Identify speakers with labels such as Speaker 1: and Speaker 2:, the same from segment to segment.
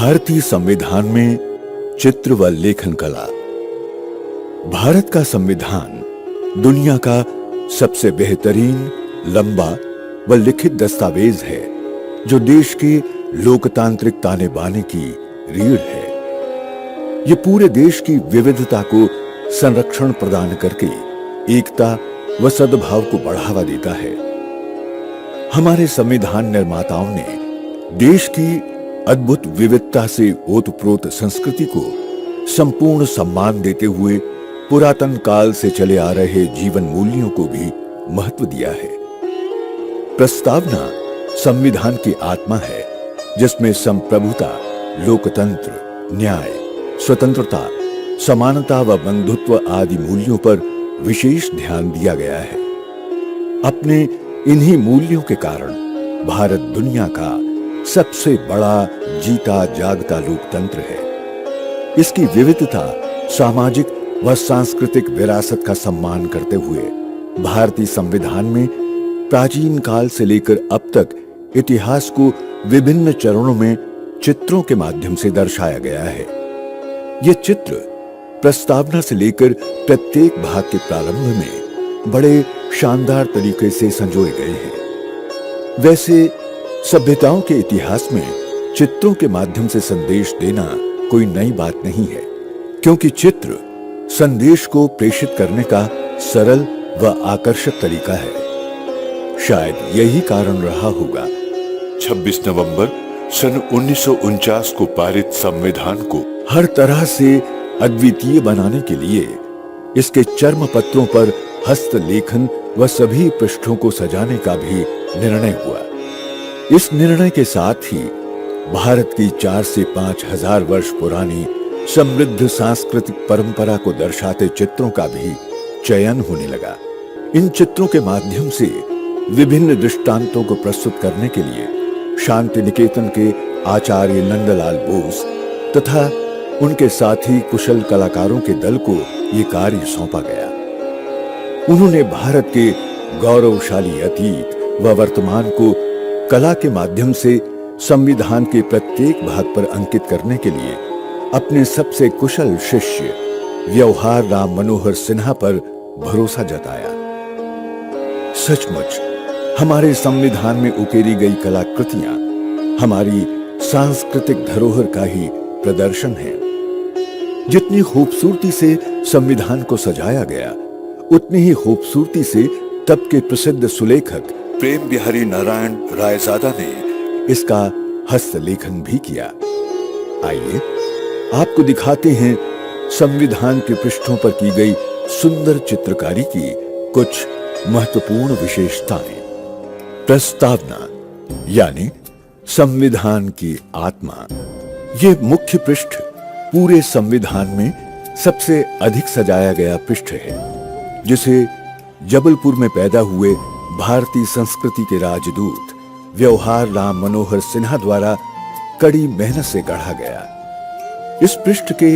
Speaker 1: भारतीय संविधान में चित्र व लेखन कला। भारत का संविधान दुनिया का सबसे बेहतरीन, लंबा व लिखित दस्तावेज है जो देश के लोकतांत्रिक ताने बाने की रीढ़ है। ये पूरे देश की विविधता को संरक्षण प्रदान करके एकता व सद्भाव को बढ़ावा देता है। हमारे संविधान निर्माताओं ने देश की अद्भुत विविधता से ओतप्रोत संस्कृति को संपूर्ण सम्मान देते हुए पुरातन काल से चले आ रहे जीवन मूल्यों को भी महत्व दिया है। प्रस्तावना संविधान की आत्मा है, जिसमें संप्रभुता, लोकतंत्र, न्याय, स्वतंत्रता, समानता व बंधुत्व आदि मूल्यों पर विशेष ध्यान दिया गया है। अपने इन्हीं मूल्यों के कारण भारत दुनिया का सबसे बड़ा जीता जागता लोकतंत्र है। इसकी विविधता, सामाजिक व सांस्कृतिक विरासत का सम्मान करते हुए भारतीय संविधान में प्राचीन काल से लेकर अब तक इतिहास को विभिन्न चरणों में चित्रों के माध्यम से दर्शाया गया है। ये चित्र प्रस्तावना से लेकर प्रत्येक भाग के प्रारंभ में बड़े शानदार तरीके से संजोए गए हैं। वैसे सभ्यताओं के इतिहास में चित्रों के माध्यम से संदेश देना कोई नई बात नहीं है, क्योंकि चित्र संदेश को प्रेषित करने का सरल व आकर्षक तरीका है। शायद यही कारण रहा होगा
Speaker 2: 26 नवंबर सन 1949 को पारित संविधान को
Speaker 1: हर तरह से अद्वितीय बनाने के लिए इसके चर्म पत्रों पर हस्तलेखन व सभी पृष्ठों को सजाने का भी निर्णय हुआ। इस निर्णय के साथ ही भारत की 4 से 5 हजार वर्ष पुरानी समृद्ध सांस्कृतिक परंपरा को दर्शाते चित्रों का भी चयन होने लगा। इन चित्रों के माध्यम से विभिन्न दृष्टांतों को प्रस्तुत करने के लिए शांति निकेतन के आचार्य नंदलाल बोस तथा उनके साथी कुशल कलाकारों के दल को ये कार्य सौंपा गया। उन्होंने भारत के गौरवशाली अतीत व वर्तमान को कला के माध्यम से संविधान के प्रत्येक भाग पर अंकित करने के लिए अपने सबसे कुशल शिष्य व्यवहार राम मनोहर सिन्हा पर भरोसा जताया। सचमुच हमारे संविधान में उकेरी गई कलाकृतियां हमारी सांस्कृतिक धरोहर का ही प्रदर्शन है। जितनी खूबसूरती से संविधान को सजाया गया, उतनी ही खूबसूरती से तब के प्रसिद्ध सुलेखक प्रेम बिहारी नारायण रायजादा ने इसका हस्तलेखन भी किया। आइए आपको दिखाते हैं संविधान के पृष्ठों पर की गई सुंदर चित्रकारी की कुछ महत्वपूर्ण विशेषताएं। प्रस्तावना यानी संविधान की आत्मा। यह मुख्य पृष्ठ पूरे संविधान में सबसे अधिक सजाया गया पृष्ठ है, जिसे जबलपुर में पैदा हुए भारतीय संस्कृति के राजदूत व्यवहार राम मनोहर सिन्हा द्वारा कड़ी मेहनत से गढ़ा गया। इस पृष्ठ के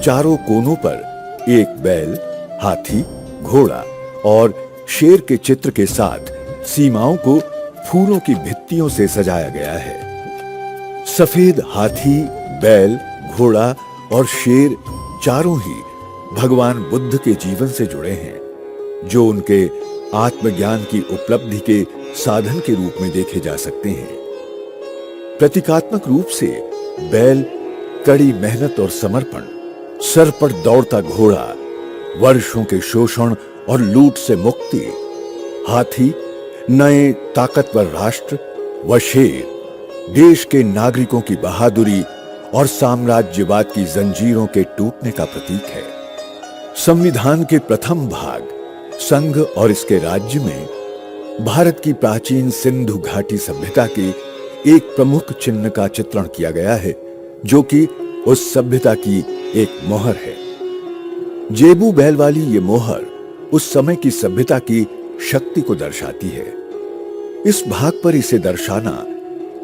Speaker 1: चारों कोनों पर एक बैल, हाथी, घोड़ा और शेर के चित्र के साथ सीमाओं को फूलों की भित्तियों से सजाया गया है। सफेद हाथी, बैल, घोड़ा और शेर चारों ही भगवान बुद्ध के जीवन से जुड़े हैं, जो उनके आत्मज्ञान की उपलब्धि के साधन के रूप में देखे जा सकते हैं। प्रतीकात्मक रूप से बैल कड़ी मेहनत और समर्पण, सर पर दौड़ता घोड़ा वर्षों के शोषण और लूट से मुक्ति, हाथी नए ताकतवर राष्ट्र व शेर देश के नागरिकों की बहादुरी और साम्राज्यवाद की जंजीरों के टूटने का प्रतीक है। संविधान के प्रथम भाग संघ और इसके राज्य में भारत की प्राचीन सिंधु घाटी सभ्यता के एक प्रमुख चिन्ह का चित्रण किया गया है, जो कि उस सभ्यता की एक मोहर है। जेबू बैल वाली ये मोहर उस समय की सभ्यता की शक्ति को दर्शाती है। इस भाग पर इसे दर्शाना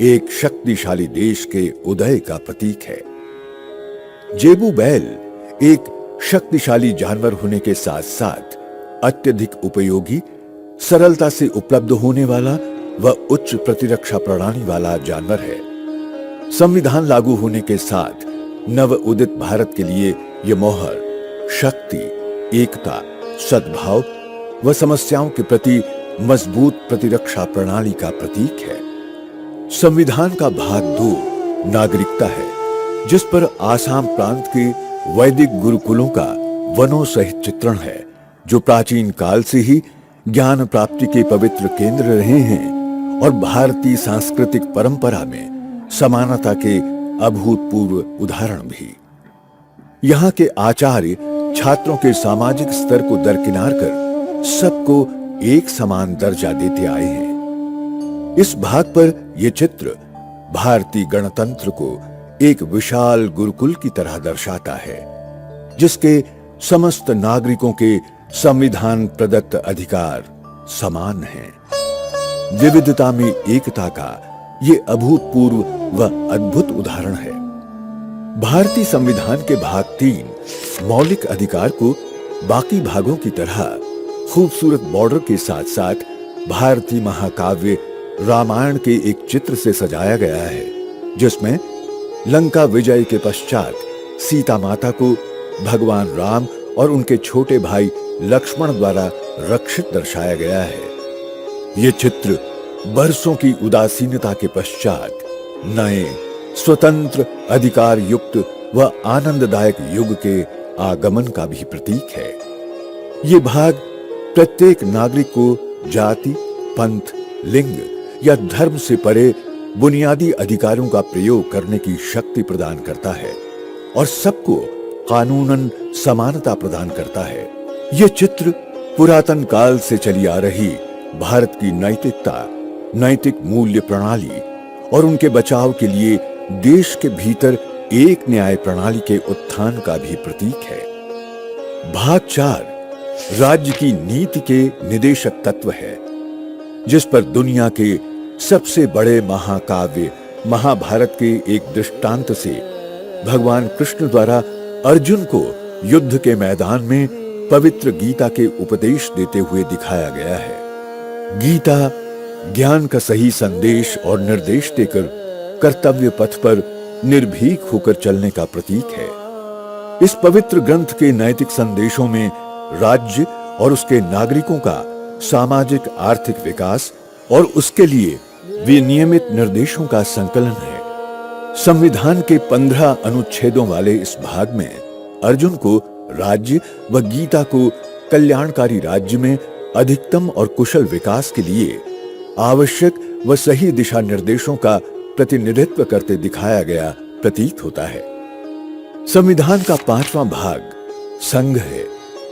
Speaker 1: एक शक्तिशाली देश के उदय का प्रतीक है। जेबू बैल एक शक्तिशाली जानवर होने के साथ साथ अत्यधिक उपयोगी, सरलता से उपलब्ध होने वाला व उच्च प्रतिरक्षा प्रणाली वाला जानवर है। संविधान लागू होने के साथ नव उदित भारत के लिए यह मोहर शक्ति, एकता, सद्भाव व समस्याओं के प्रति मजबूत प्रतिरक्षा प्रणाली का प्रतीक है। संविधान का भाग 2 नागरिकता है, जिस पर आसाम प्रांत के वैदिक गुरुकुलों का वनों सहित चित्रण है, जो प्राचीन काल से ही ज्ञान प्राप्ति के पवित्र केंद्र रहे हैं और भारतीय सांस्कृतिक परंपरा में समानता के अभूतपूर्व उदाहरण भी। यहाँ के आचार्य छात्रों के सामाजिक स्तर को दरकिनार कर सबको एक समान दर्जा देते आए हैं। इस भाग पर यह चित्र भारतीय गणतंत्र को एक विशाल गुरुकुल की तरह दर्शाता है, जिसके समस्त नागरिकों के संविधान प्रदत्त अधिकार समान हैं। विविधता में एकता का ये अभूतपूर्व व अद्भुत उदाहरण है। भारतीय संविधान के भाग 3 मौलिक अधिकार को बाकी भागों की तरह खूबसूरत बॉर्डर के साथ साथ भारतीय महाकाव्य रामायण के एक चित्र से सजाया गया है, जिसमें लंका विजय के पश्चात सीता माता को भगवान राम और उनके छोटे भाई लक्ष्मण द्वारा रक्षित दर्शाया गया है। यह चित्र बरसों की उदासीनता के पश्चात नए स्वतंत्र अधिकार युक्त व आनंददायक युग के आगमन का भी प्रतीक है। ये भाग प्रत्येक नागरिक को जाति, पंथ, लिंग या धर्म से परे बुनियादी अधिकारों का प्रयोग करने की शक्ति प्रदान करता है और सबको कानूनन समानता प्रदान करता है। यह चित्र पुरातन काल से चली आ रही भारत की नैतिकता, नैतिक मूल्य प्रणाली और उनके बचाव के लिए देश के भीतर एक न्याय प्रणाली के उत्थान का भी प्रतीक है। भाग 4 राज्य की नीति के निदेशक तत्व है, जिस पर दुनिया के सबसे बड़े महाकाव्य महाभारत के एक दृष्टांत से भगवान कृष्ण द्वारा अर्जुन को युद्ध के मैदान में पवित्र गीता के उपदेश देते हुए दिखाया गया है। गीता ज्ञान का सही संदेश और निर्देश देकर कर्तव्य पथ पर निर्भीक होकर चलने का प्रतीक है। इस पवित्र ग्रंथ के नैतिक संदेशों में राज्य और उसके नागरिकों का सामाजिक आर्थिक विकास और उसके लिए विनियमित निर्देशों का संकलन है। संविधान के 15 अनुच्छेदों वाले इस भाग में अर्जुन को राज्य व गीता को कल्याणकारी राज्य में अधिकतम और कुशल विकास के लिए आवश्यक व सही दिशा निर्देशों का प्रतिनिधित्व करते दिखाया गया प्रतीत होता है। संविधान का 5वां भाग संघ है,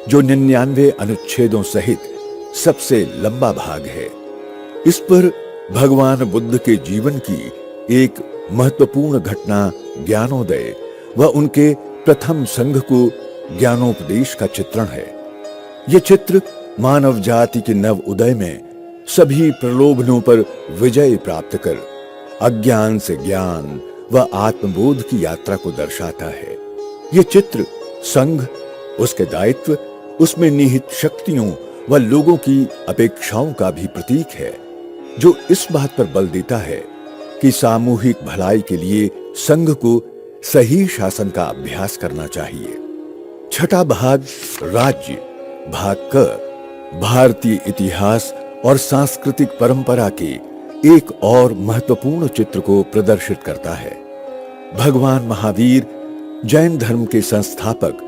Speaker 1: जो 99 अनुच्छेदों सहित सबसे लंबा भाग है। इस पर भगवान बुद्ध के जीवन की एक महत्वपूर्ण घटना ज्ञानोदय व उनके प्रथम संघ को ज्ञानोपदेश का चित्रण है। यह चित्र मानव जाति के नव उदय में सभी प्रलोभनों पर विजय प्राप्त कर अज्ञान से ज्ञान व आत्मबोध की यात्रा को दर्शाता है। यह चित्र संघ, उसके दायित्व, उसमें निहित शक्तियों व लोगों की अपेक्षाओं का भी प्रतीक है, जो इस बात पर बल देता है कि सामूहिक भलाई के लिए संघ को सही शासन का अभ्यास करना चाहिए। छठा भाग राज्य भाग क भारतीय इतिहास और सांस्कृतिक परंपरा के एक और महत्वपूर्ण चित्र को प्रदर्शित करता है। भगवान महावीर जैन धर्म के संस्थापक,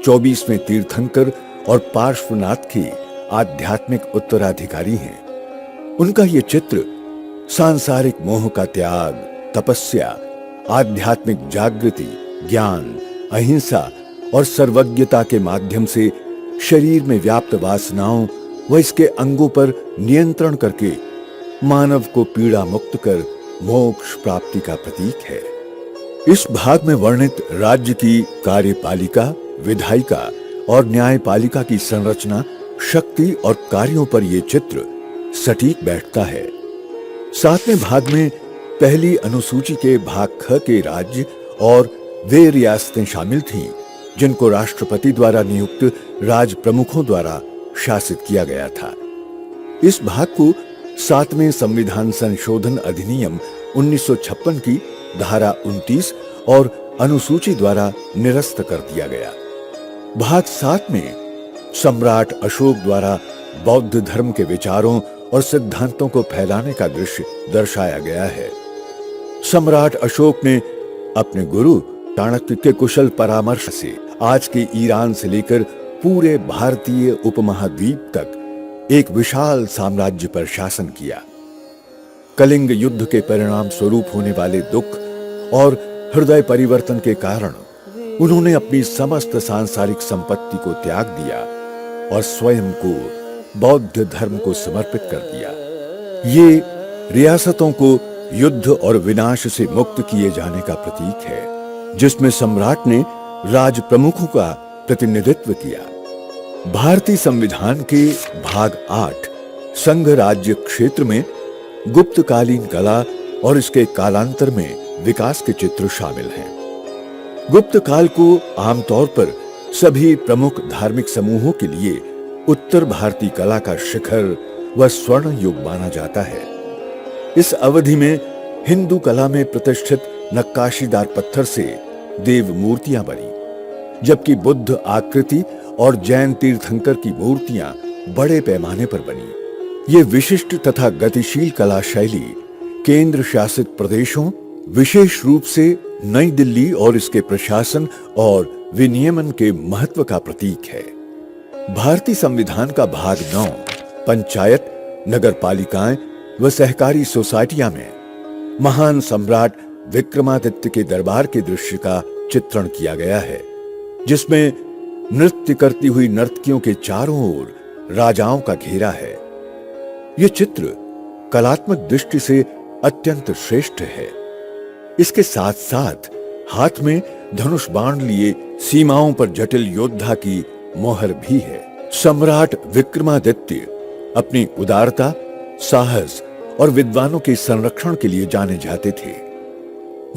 Speaker 1: 24वें तीर्थंकर और पार्श्वनाथ के आध्यात्मिक उत्तराधिकारी हैं। उनका यह चित्र सांसारिक मोह का त्याग, तपस्या, आध्यात्मिक जागृति, ज्ञान, अहिंसा और सर्वज्ञता के माध्यम से शरीर में व्याप्त वासनाओं व इसके अंगों पर नियंत्रण करके मानव को पीड़ा मुक्त कर मोक्ष प्राप्ति का प्रतीक है। इस भाग में वर्णित राज्य की कार्यपालिका, विधायिका और न्यायपालिका की संरचना, शक्ति और कार्यों पर यह चित्र सटीक बैठता है। 7वें भाग में पहली अनुसूची के भाग ख के राज्य और वे रियासतें शामिल थीं, जिनको राष्ट्रपति द्वारा नियुक्त राज प्रमुखों द्वारा शासित किया गया था। इस भाग को 7वें संविधान संशोधन अधिनियम 1956 की धारा 29 और अनुसूची द्वारा निरस्त कर दिया गया। भाग 7 में सम्राट अशोक द्वारा बौद्ध धर्म के विचारों और सिद्धांतों को फैलाने का दृश्य दर्शाया गया है। सम्राट अशोक ने अपने गुरु चाणक्य के कुशल परामर्श से आज के ईरान से लेकर पूरे भारतीय उपमहाद्वीप तक एक विशाल साम्राज्य पर शासन किया। कलिंग युद्ध के परिणाम स्वरूप होने वाले दुख और हृदय परिवर्तन के कारण उन्होंने अपनी समस्त सांसारिक संपत्ति को त्याग दिया और स्वयं को बौद्ध धर्म को समर्पित कर दिया। ये रियासतों को युद्ध और विनाश से मुक्त किए जाने का प्रतीक है, जिसमें सम्राट ने राज प्रमुखों का प्रतिनिधित्व किया। भारतीय संविधान के भाग 8 संघ राज्य क्षेत्र में गुप्तकालीन कला और इसके कालांतर में विकास के चित्र शामिल हैं। गुप्त काल को आमतौर पर सभी प्रमुख धार्मिक समूहों के लिए उत्तर भारतीय कला का शिखर व स्वर्ण युग माना जाता है। इस अवधि में हिंदू कला में प्रतिष्ठित नक्काशीदार पत्थर से देव मूर्तियां बनी, जबकि बुद्ध आकृति और जैन तीर्थंकर की मूर्तियां बड़े पैमाने पर बनी। ये विशिष्ट तथा गतिशील कला शैली केंद्र शासित प्रदेशों, विशेष रूप से नई दिल्ली और इसके प्रशासन और विनियमन के महत्व का प्रतीक है। भारतीय संविधान का भाग 9 पंचायत, नगरपालिकाएं व सहकारी सोसाइटियां में महान सम्राट विक्रमादित्य के दरबार के दृश्य का चित्रण किया गया है, जिसमें नृत्य करती हुई नर्तकियों के चारों ओर राजाओं का घेरा है। यह चित्र कलात्मक दृष्टि से अत्यंत श्रेष्ठ है। इसके साथ साथ हाथ में धनुष बाण लिए सीमाओं पर जटिल योद्धा की मोहर भी है। सम्राट विक्रमादित्य अपनी उदारता, साहस और विद्वानों के संरक्षण के लिए जाने जाते थे।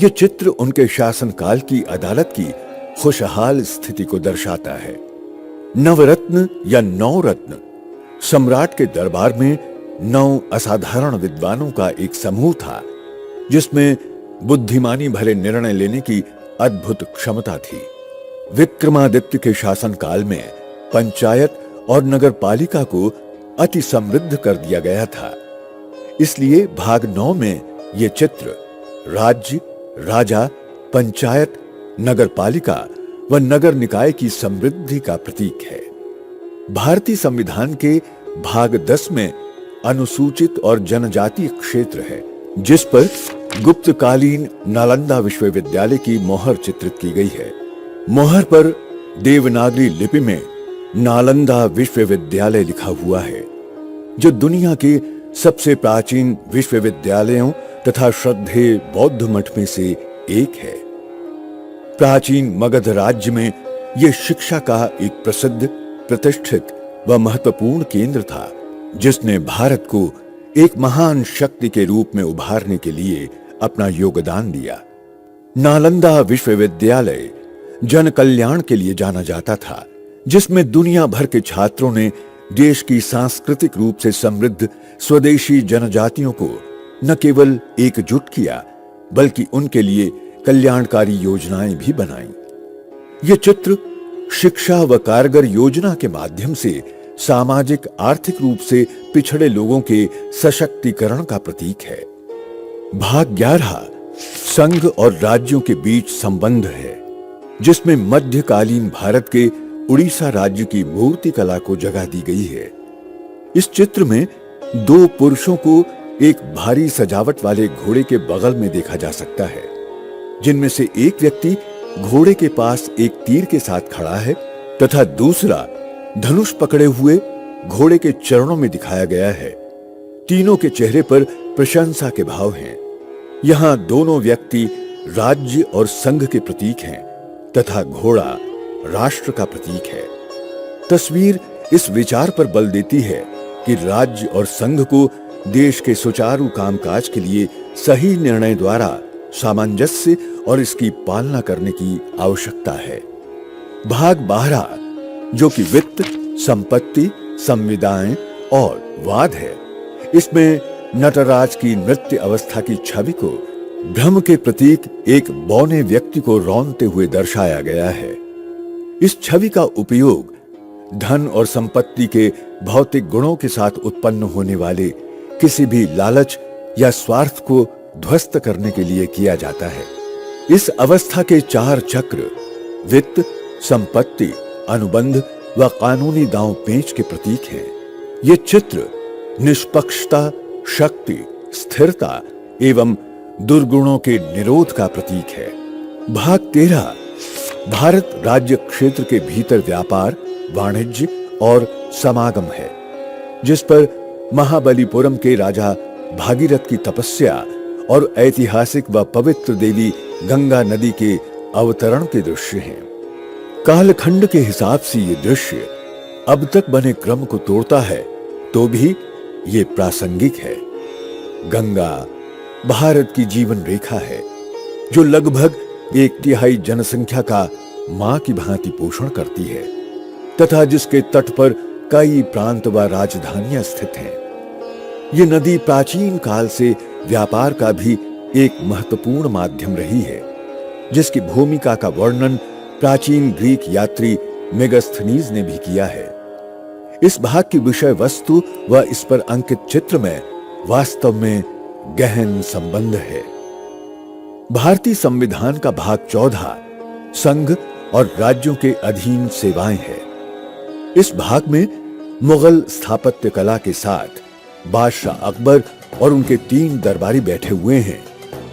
Speaker 1: यह चित्र उनके शासनकाल की अदालत की खुशहाल स्थिति को दर्शाता है। नवरत्न या 9 रत्न सम्राट के दरबार में 9 असाधारण विद्वानों का एक समूह था, जिसमें बुद्धिमानी भरे निर्णय लेने की अद्भुत क्षमता थी। विक्रमादित्य के शासनकाल में पंचायत और नगरपालिका को अति समृद्ध कर दिया गया था। इसलिए भाग 9 में यह चित्र राज्य, राजा, पंचायत, नगरपालिका व नगर निकाय की समृद्धि का प्रतीक है। भारतीय संविधान के भाग 10 में अनुसूचित और जनजातीय क्षेत्र है, जिस पर गुप्तकालीन नालंदा विश्वविद्यालय की मोहर चित्रित की गई है। मोहर पर देवनागरी लिपि में नालंदा विश्वविद्यालय लिखा हुआ है, जो दुनिया के सबसे प्राचीन विश्वविद्यालयों तथा श्रद्धेय बौद्ध मठ में से एक है। प्राचीन मगध राज्य में यह शिक्षा का एक प्रसिद्ध, प्रतिष्ठित व महत्वपूर्ण केंद्र था, जिसने भारत को एक महान शक्ति के रूप में उभारने के लिए अपना योगदान दिया। नालंदा विश्वविद्यालय जन कल्याण के लिए जाना जाता था, जिसमें दुनिया भर के छात्रों ने देश की सांस्कृतिक रूप से समृद्ध स्वदेशी जनजातियों को न केवल एकजुट किया, बल्कि उनके लिए कल्याणकारी योजनाएं भी बनाई। यह चित्र शिक्षा व कारगर योजना के माध्यम से सामाजिक आर्थिक रूप से पिछड़े लोगों के सशक्तिकरण का प्रतीक है। भाग 11 संघ और राज्यों के बीच संबंध है, जिसमें मध्यकालीन भारत के उड़ीसा राज्य की मूर्ति कला को जगह दी गई है। इस चित्र में 2 पुरुषों को एक भारी सजावट वाले घोड़े के बगल में देखा जा सकता है, जिनमें से एक व्यक्ति घोड़े के पास एक तीर के साथ खड़ा है तथा दूसरा धनुष पकड़े हुए घोड़े के चरणों में दिखाया गया है। तीनों के चेहरे पर प्रशंसा के भाव हैं। यहां दोनों व्यक्ति राज्य और संघ के प्रतीक हैं तथा घोड़ा राष्ट्र का प्रतीक है। तस्वीर इस विचार पर बल देती है कि राज्य और संघ को देश के सुचारू कामकाज के लिए सही निर्णय द्वारा सामंजस्य और इसकी पालना करने की आवश्यकता है। भाग 12 जो कि वित्त, संपत्ति, संविदाएं और वाद है, इसमें नटराज की नृत्य अवस्था की छवि को भ्रम के प्रतीक एक बौने व्यक्ति को रौंदते हुए दर्शाया गया है। इस छवि का उपयोग धन और संपत्ति के भौतिक गुणों के साथ उत्पन्न होने वाले किसी भी लालच या स्वार्थ को ध्वस्त करने के लिए किया जाता है। इस अवस्था के 4 चक्र वित्त, संपत्ति, अनुबंध व कानूनी दांव पेंच के प्रतीक हैं। ये चित्र निष्पक्षता, शक्ति, स्थिरता एवं दुर्गुणों के निरोध का प्रतीक है। भाग 13 भारत राज्य क्षेत्र के भीतर व्यापार, वाणिज्य और समागम है, जिस पर महाबलीपुरम के राजा भागीरथ की तपस्या और ऐतिहासिक व पवित्र देवी गंगा नदी के अवतरण के दृश्य हैं। कालखंड के हिसाब से ये दृश्य अब तक बने क्रम को तोड़ता है, तो भी ये प्रासंगिक है। गंगा भारत की जीवन रेखा है, जो लगभग 1/3 जनसंख्या का मां की भांति पोषण करती है तथा जिसके तट पर कई प्रांत व राजधानियां स्थित हैं। ये नदी प्राचीन काल से व्यापार का भी एक महत्वपूर्ण माध्यम रही है, जिसकी भूमिका का वर्णन प्राचीन ग्रीक यात्री मेगास्थनीज ने भी किया है। इस भाग की विषय वस्तु व इस पर अंकित चित्र में वास्तव में गहन संबंध है। भारतीय संविधान का भाग 14 संघ और राज्यों के अधीन सेवाएं है। इस भाग में मुगल स्थापत्य कला के साथ बादशाह अकबर और उनके 3 दरबारी बैठे हुए हैं,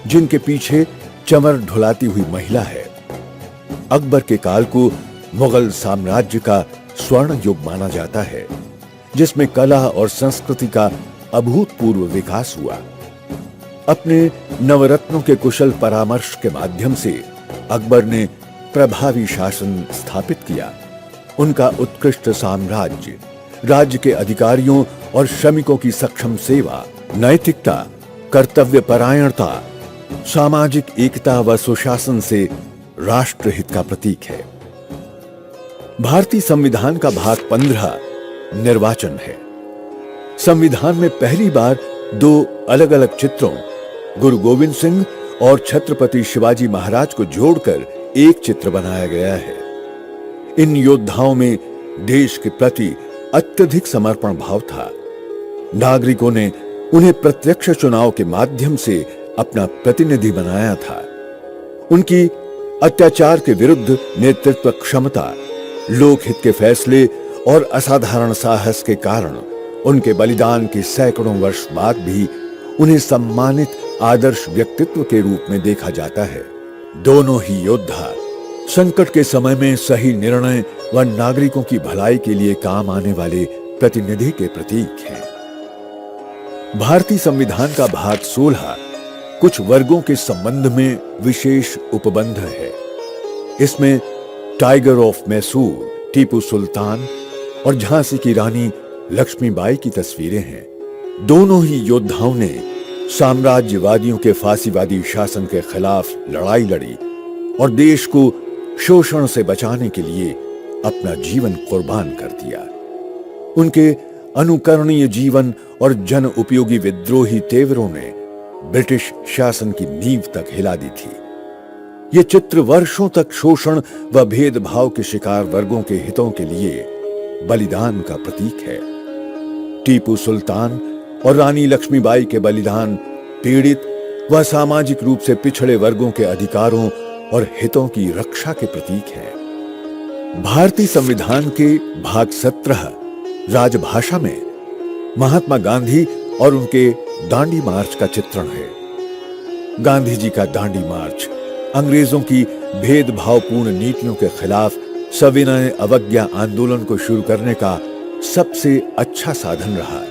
Speaker 1: जिनके पीछे चमर ढुलाती हुई महिला है। अकबर के काल को मुगल साम्राज्य का स्वर्ण युग माना जाता है, जिसमें कला और संस्कृति का अभूतपूर्व विकास हुआ। अपने नवरत्नों के कुशल परामर्श के माध्यम से अकबर ने प्रभावी शासन स्थापित किया। उनका उत्कृष्ट साम्राज्य राज्य के अधिकारियों और श्रमिकों की सक्षम सेवा, नैतिकता, कर्तव्य परायणता, सामाजिक एकता व सुशासन से राष्ट्रहित का प्रतीक है। भारतीय संविधान का भाग 15 निर्वाचन है। संविधान में पहली बार 2 अलग-अलग चित्रों गुरु गोविंद सिंह और छत्रपति शिवाजी महाराज को जोड़कर एक चित्र बनाया गया है। इन योद्धाओं में देश के प्रति अत्यधिक समर्पण भाव था। नागरिकों ने उन्हें प्रत्यक्ष चुनाव के माध्यम से अपना प्रतिनिधि बनाया था। उनकी अत्याचार के विरुद्ध नेतृत्व क्षमता, लोकहित के फैसले और असाधारण साहस के कारण उनके बलिदान के सैकड़ों वर्ष बाद भी उन्हें सम्मानित आदर्श व्यक्तित्व के रूप में देखा जाता है। दोनों ही योद्धा संकट के समय में सही निर्णय व नागरिकों की भलाई के लिए काम आने वाले प्रतिनिधि के प्रतीक हैं। भारतीय संविधान का भाग 16 कुछ वर्गों के संबंध में विशेष उपबंध है। इसमें टाइगर ऑफ मैसूर, टीपू सुल्तान और झांसी की रानी लक्ष्मीबाई की तस्वीरें हैं। दोनों ही योद्धाओं ने साम्राज्यवादियों के फांसीवादी शासन के खिलाफ लड़ाई लड़ी और देश को शोषण से बचाने के लिए अपना जीवन कुर्बान कर दिया। उनके अनुकरणीय जीवन और जन उपयोगी विद्रोही तेवरों ने ब्रिटिश शासन की नींव तक हिला दी थी। ये चित्र वर्षों तक शोषण व भेदभाव के शिकार वर्गों के हितों के लिए बलिदान का प्रतीक है। टीपू सुल्तान और रानी लक्ष्मीबाई के बलिदान पीड़ित व सामाजिक रूप से पिछड़े वर्गों के अधिकारों और हितों की रक्षा के प्रतीक है। भारतीय संविधान के भाग 17 राजभाषा में महात्मा गांधी और उनके दांडी मार्च का चित्रण है। गांधी जी का दांडी मार्च अंग्रेजों की भेदभावपूर्ण नीतियों के खिलाफ सविनय अवज्ञा आंदोलन को शुरू करने का सबसे अच्छा साधन रहा।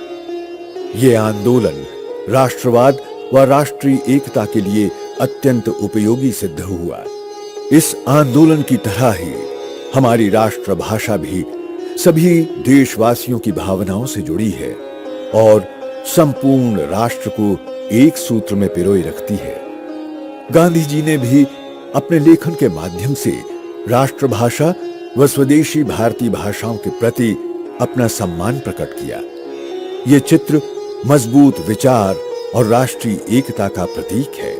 Speaker 1: यह आंदोलन राष्ट्रवाद व राष्ट्रीय एकता के लिए अत्यंत उपयोगी सिद्ध हुआ। इस आंदोलन की तरह ही हमारी राष्ट्रभाषा भी सभी देशवासियों की भावनाओं से जुड़ी है और संपूर्ण राष्ट्र को एक सूत्र में पिरोए रखती है। गांधी जी ने भी अपने लेखन के माध्यम से राष्ट्रभाषा व स्वदेशी भारतीय भाषाओं के प्रति अपना सम्मान प्रकट किया। ये चित्र मजबूत विचार और राष्ट्रीय एकता का प्रतीक है।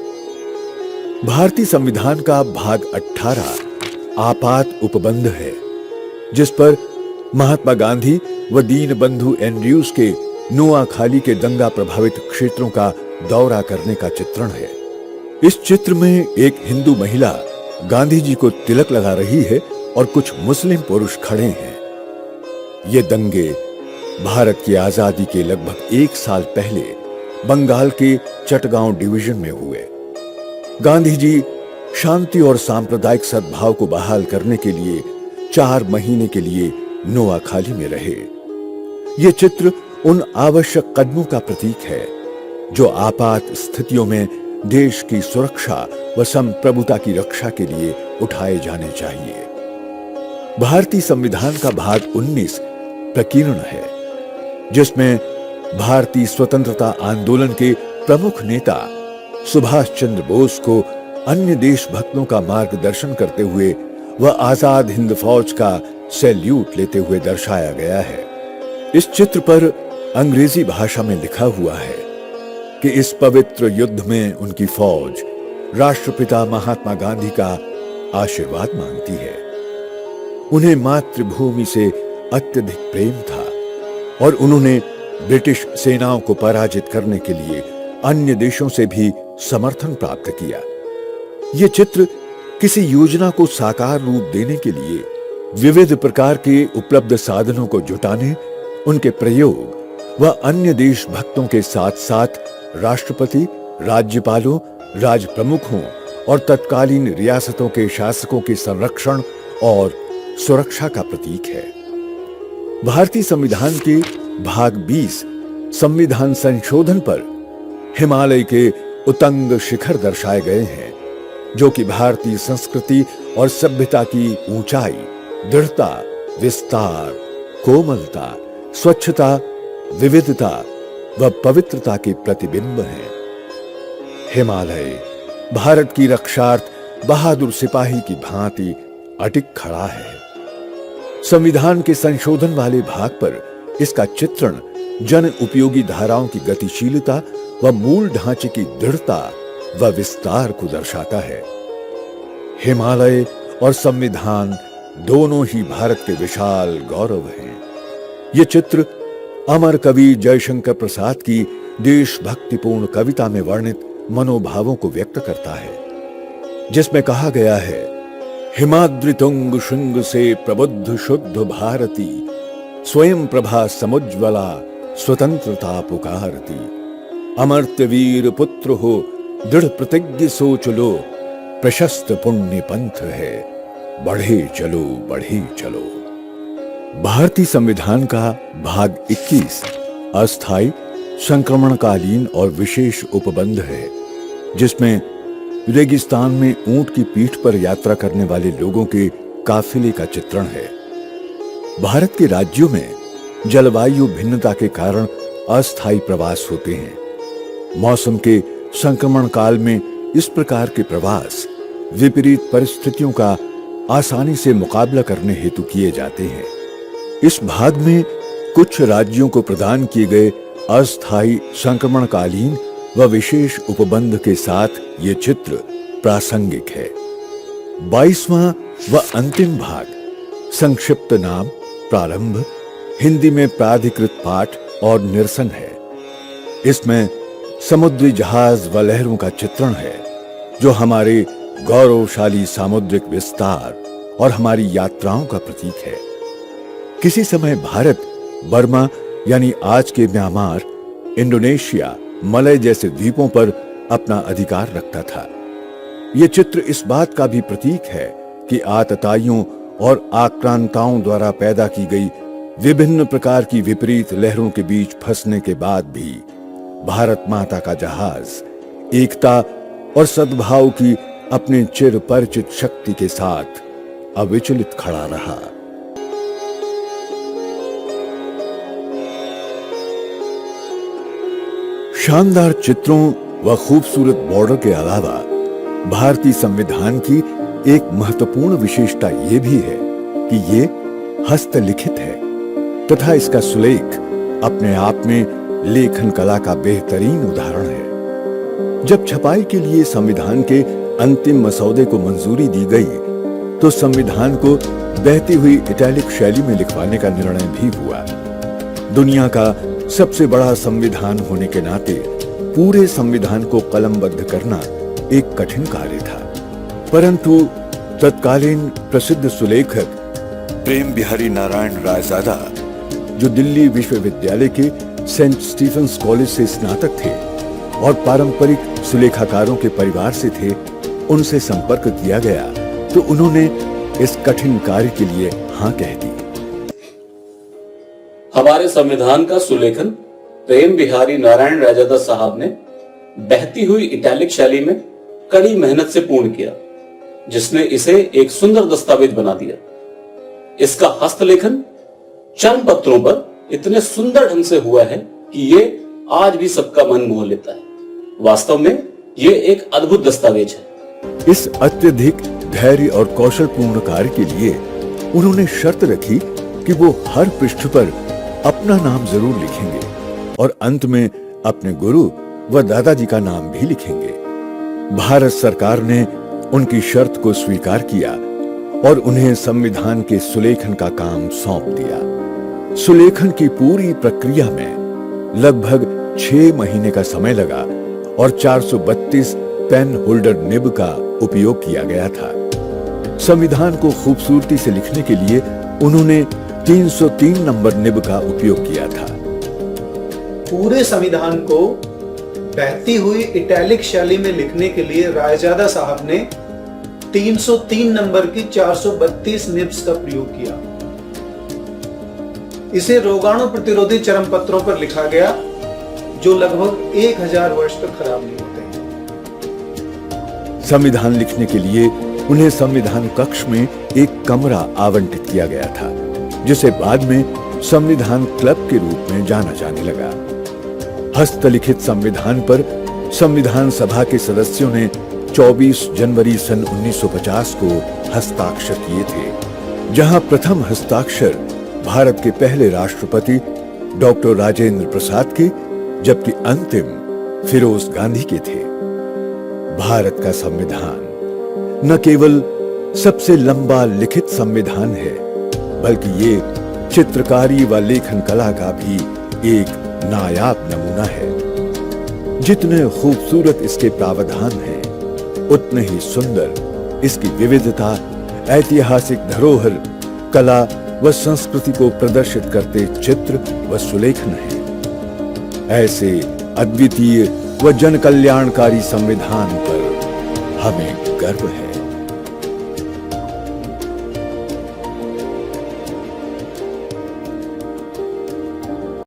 Speaker 1: भारतीय संविधान का भाग 18 आपात उपबंध है, जिस पर महात्मा गांधी व दीनबंधु एंड्रयूज के नोआखाली के दंगा प्रभावित क्षेत्रों का दौरा करने का चित्रण है। इस चित्र में एक हिंदू महिला गांधी जी को तिलक लगा रही है और कुछ मुस्लिम पुरुष खड़े हैं। ये दंगे भारत की आजादी के लगभग 1 साल पहले बंगाल के चटगांव डिवीजन में हुए। गांधी जी शांति और सांप्रदायिक सद्भाव को बहाल करने के लिए 4 महीने के लिए नोआखाली में रहे। ये चित्र उन आवश्यक कदमों का प्रतीक है जो आपात स्थितियों में देश की सुरक्षा व संप्रभुता की रक्षा के लिए उठाए जाने चाहिए। भारतीय संविधान का भाग 19 प्रकीर्ण है, जिसमें भारतीय स्वतंत्रता आंदोलन के प्रमुख नेता सुभाष चंद्र बोस को अन्य देशभक्तों का मार्गदर्शन करते हुए व आजाद हिंद फौज का सैल्यूट लेते हुए दर्शाया गया है। इस चित्र पर अंग्रेजी भाषा में लिखा हुआ है कि इस पवित्र युद्ध में उनकी फौज राष्ट्रपिता महात्मा गांधी का आशीर्वाद मांगती है। उन्हें मातृभूमि से अत्यधिक प्रेम था और उन्होंने ब्रिटिश सेनाओं को पराजित करने के लिए अन्य देशों से भी समर्थन प्राप्त किया। यह चित्र किसी योजना को साकार रूप देने के लिए विविध प्रकार के उपलब्ध साधनों को जुटाने, उनके प्रयोग व अन्य देशभक्तों के साथ साथ राष्ट्रपति, राज्यपालों, राज प्रमुखों और तत्कालीन रियासतों के शासकों के संरक्षण और सुरक्षा का प्रतीक है। भारतीय संविधान के भाग 20 संविधान संशोधन पर हिमालय के उतंग शिखर दर्शाए गए हैं, जो कि भारतीय संस्कृति और सभ्यता की ऊंचाई, दृढ़ता, विस्तार, कोमलता, स्वच्छता, विविधता व पवित्रता के प्रतिबिंब हैं। हिमालय भारत की रक्षार्थ बहादुर सिपाही की भांति अटिक खड़ा है। संविधान के संशोधन वाले भाग पर इसका चित्रण जन उपयोगी धाराओं की गतिशीलता व मूल ढांचे की दृढ़ता व विस्तार को दर्शाता है। हिमालय और संविधान दोनों ही भारत के विशाल गौरव हैं। ये चित्र अमर कवि जयशंकर प्रसाद की देशभक्तिपूर्ण कविता में वर्णित मनोभावों को व्यक्त करता है, जिसमें कहा गया है, हिमाद्रि तुंग शुंग से प्रबुद्ध शुद्ध भारती, स्वयं प्रभा समुज्ज्वला स्वतंत्रता पुकारती। अमर्त्य वीर पुत्र हो दृढ़ प्रतिज्ञ सोच लो, प्रशस्त पुण्य पंथ है, बढ़े चलो बढ़े चलो। भारतीय संविधान का भाग 21 अस्थायी, संक्रमणकालीन और विशेष उपबंध है, जिसमें रेगिस्तान में ऊंट की पीठ पर यात्रा करने वाले लोगों के काफिले का चित्रण है। भारत के राज्यों में जलवायु भिन्नता के कारण अस्थायी प्रवास होते हैं। मौसम के संक्रमण काल में इस प्रकार के प्रवास विपरीत परिस्थितियों का आसानी से मुकाबला करने हेतु किए जाते हैं। इस भाग में कुछ राज्यों को प्रदान किए गए अस्थायी, संक्रमणकालीन व विशेष उपबंध के साथ ये चित्र प्रासंगिक है। 22वां व अंतिम भाग, संक्षिप्त नाम प्रारंभ, हिंदी में प्राधिकृत पाठ और निरसन है। इसमें समुद्री जहाज व लहरों का चित्रण है, जो हमारे गौरवशाली सामुद्रिक विस्तार और हमारी यात्राओं का प्रतीक है। किसी समय भारत बर्मा यानी आज के म्यांमार, इंडोनेशिया, मलय जैसे द्वीपों पर अपना अधिकार रखता था। यह चित्र इस बात का भी प्रतीक है कि आतताइयों और आक्रांताओं द्वारा पैदा की गई विभिन्न प्रकार की विपरीत लहरों के बीच फंसने के बाद भी भारत माता का जहाज एकता और सद्भाव की अपने चिर परिचित शक्ति के साथ अविचलित खड़ा रहा। शानदार चित्रों व खूबसूरत बॉर्डर के अलावा भारतीय संविधान की एक महत्वपूर्ण विशेषता यह भी है कि ये हस्तलिखित है तथा इसका सुलेख अपने आप में लेखन कला का बेहतरीन उदाहरण है। जब छपाई के लिए संविधान के अंतिम मसौदे को मंजूरी दी गई तो संविधान को बहती हुई इटैलिक शैली में लिखवाने का निर्णय भी हुआ। दुनिया का सबसे बड़ा संविधान होने के नाते पूरे संविधान को कलमबद्ध करना एक कठिन कार्य था, परंतु तत्कालीन प्रसिद्ध सुलेखक प्रेम बिहारी नारायण रायजादा, जो दिल्ली विश्वविद्यालय के सेंट स्टीफेंस कॉलेज से स्नातक थे और पारंपरिक सुलेखाकारों के परिवार से थे, उनसे संपर्क किया गया तो उन्होंने इस कठिन कार्य के लिए हां कह दी।
Speaker 3: हमारे संविधान का सुलेखन प्रेम बिहारी नारायण रायजादा साहब ने बहती हुई इटैलिक शैली में कड़ी मेहनत से पूर्ण किया, जिसने इसे एक सुंदर दस्तावेज बना दिया। इसका हस्तलेखन चर्म पत्रों पर इतने सुंदर ढंग से हुआ है कि ये आज भी सबका मन मोह लेता है। वास्तव में ये एक अद्भुत दस्तावेज है।
Speaker 1: इस अत्यधिक धैर्य और कौशलपूर्ण कार्य के लिए उन्होंने शर्त रखी कि वो हर पृष्ठ पर अपना नाम जरूर लिखेंगे और अंत में अपने गुरु व दादाजी का नाम भी लिखेंगे। भारत सरकार ने उनकी शर्त को स्वीकार किया और उन्हें संविधान के सुलेखन का काम सौंप दिया। सुलेखन की पूरी प्रक्रिया में लगभग 6 महीने का समय लगा और 432 पेन होल्डर निब का उपयोग किया गया था। संविधान को खूबसूरती से लिखने के लिए उन्होंने 303 नंबर निब का उपयोग किया था।
Speaker 4: पूरे संविधान को बहती हुई इटैलिक शैली में लिखने के लिए रायजादा साहब ने 303 नंबर की 432 निब्स का प्रयोग किया। इसे रोगाणु प्रतिरोधी चर्म पत्रों पर लिखा गया, जो लगभग 1000 वर्ष तक खराब नहीं होते हैं।
Speaker 1: संविधान लिखने के लिए उन्हें संविधान कक्ष में एक कमरा आवंटित किया गया था, जिसे बाद में संविधान क्लब के रूप में जाना जाने लगा। हस्तलिखित संविधान पर संविधान सभा के सदस्यों ने 24 जनवरी सन 1950 को हस्ताक्षर किए थे, जहां प्रथम हस्ताक्षर भारत के पहले राष्ट्रपति डॉक्टर राजेंद्र प्रसाद के, जबकि अंतिम फिरोज गांधी के थे। भारत का संविधान न केवल सबसे लंबा लिखित संविधान है, बल्कि ये चित्रकारी व लेखन कला का भी एक नायाब नमूना है। जितने खूबसूरत इसके प्रावधान हैं, उतने ही सुंदर इसकी विविधता, ऐतिहासिक धरोहर, कला व संस्कृति को प्रदर्शित करते चित्र व सुलेखन हैं। ऐसे अद्वितीय व जन कल्याणकारी संविधान पर हमें गर्व है।